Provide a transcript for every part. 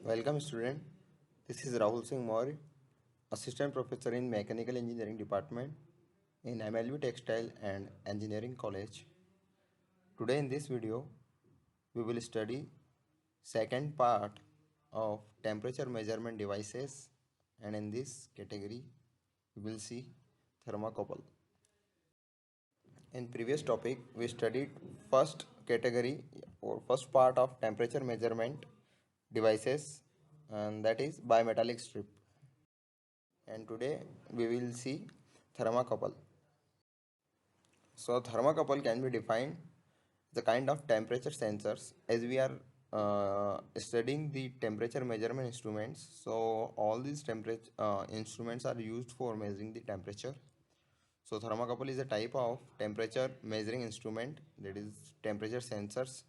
Welcome student. This is Rahul Singh Maurya, Assistant Professor in Mechanical Engineering Department in MLB Textile and Engineering College. Today in this video, we will study second part of temperature measurement devices, and in this category, we will see thermocouple. In previous topic, we studied first category or first part of temperature measurement devices, and that is bimetallic strip. And today we will see thermocouple. So thermocouple can be defined as a kind of temperature sensors, as we are studying the temperature measurement instruments. So all these temperature instruments are used for measuring the temperature. So thermocouple is a type of temperature measuring instrument, that is temperature sensors,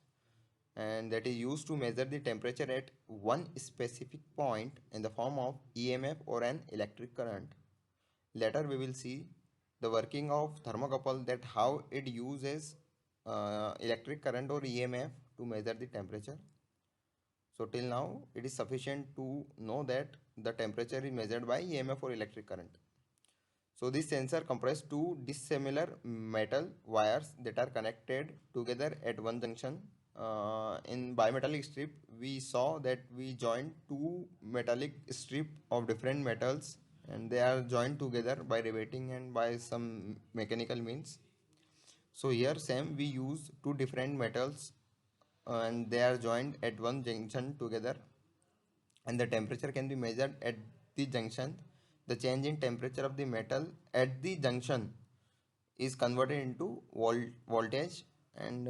and that is used to measure the temperature at one specific point in the form of EMF or an electric current. Later we will see the working of thermocouple, that how it uses electric current or EMF to measure the temperature. So till now it is sufficient to know that the temperature is measured by EMF or electric current. So this sensor comprises two dissimilar metal wires that are connected together at one junction. In bimetallic strip, we saw that we joined two metallic strip of different metals, and they are joined together by riveting and by some mechanical means. So here same we use two different metals, and they are joined at one junction together, and the temperature can be measured at the junction. The change in temperature of the metal at the junction is converted into voltage, and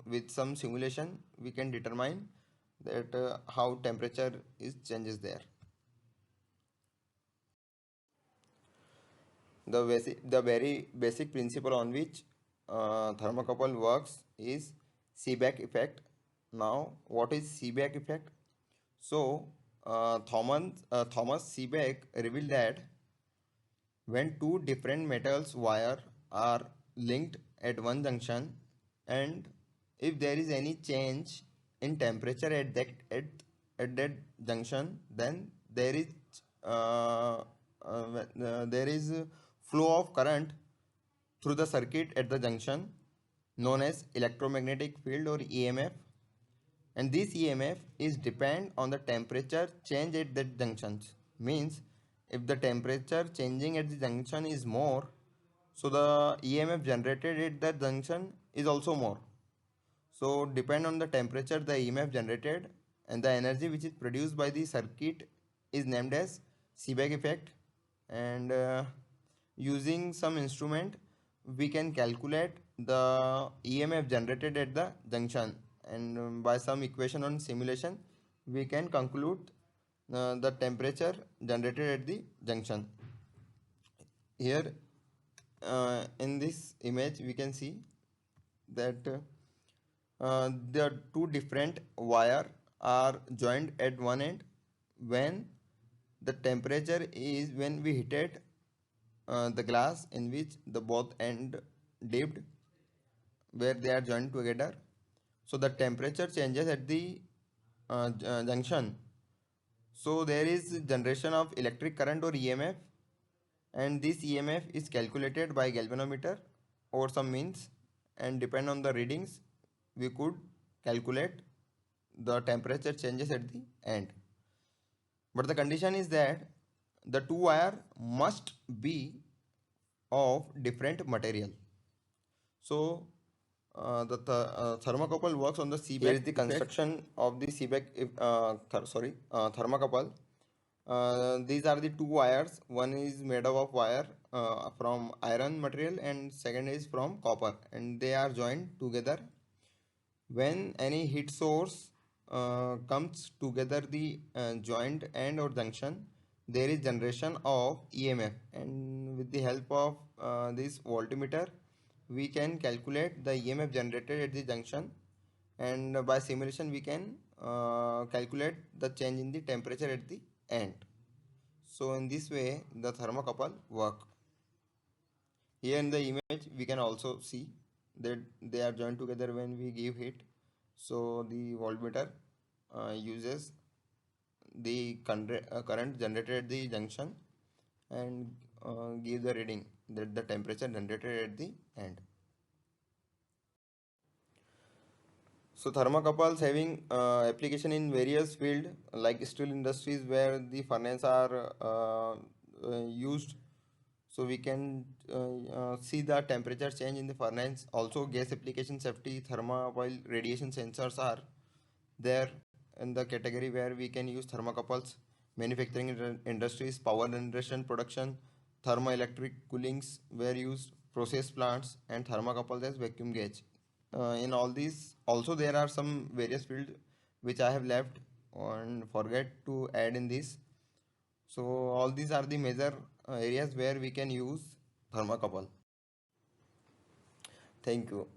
with some simulation we can determine that how temperature is changes there. The very basic principle on which thermocouple works is Seebeck effect. Now what is Seebeck effect? So Thomas Seebeck revealed that when two different metals wire are linked at one junction, and if there is any change in temperature at that junction, then there is flow of current through the circuit at the junction, known as electromagnetic field or EMF, and this EMF is depend on the temperature change at that junctions. Means if the temperature changing at the junction is more, so the EMF generated at that junction is also more. So depend on the temperature the EMF generated, and the energy which is produced by the circuit is named as Seebeck effect. And using some instrument we can calculate the EMF generated at the junction, and by some equation on simulation we can conclude the temperature generated at the junction. Here in this image we can see that the two different wire are joined at one end when the temperature is when we heated the glass in which the both end dipped, where they are joined together. So the temperature changes at the junction, so there is generation of electric current or EMF, and this EMF is calculated by galvanometer or some means, and depend on the readings we could calculate the temperature changes at the end. But the condition is that the two wire must be of different material. So thermocouple works on the Seebeck. Here is the construction of the Seebeck thermocouple. These are the two wires. One is made up of wire from iron material, and second is from copper, and they are joined together. When any heat source comes together the joint end or junction, there is generation of EMF, and with the help of this voltmeter we can calculate the EMF generated at the junction, and by simulation we can calculate the change in the temperature at the end. So in this way the thermocouple work. Here in the image we can also see that they are joined together when we give heat. So the voltmeter uses the current generated at the junction and give the reading that the temperature generated at the end. So thermocouples having application in various field like steel industries where the furnace are used, so we can see the temperature change in the furnace. Also gas application safety thermocouple radiation sensors are there in the category where we can use thermocouples. Manufacturing industries, power generation production, thermoelectric coolings were used, process plants, and thermocouples as vacuum gauge. In all these, also there are some various fields which I have left and forget to add in this. So all these are the major areas where we can use thermocouple. Thank you.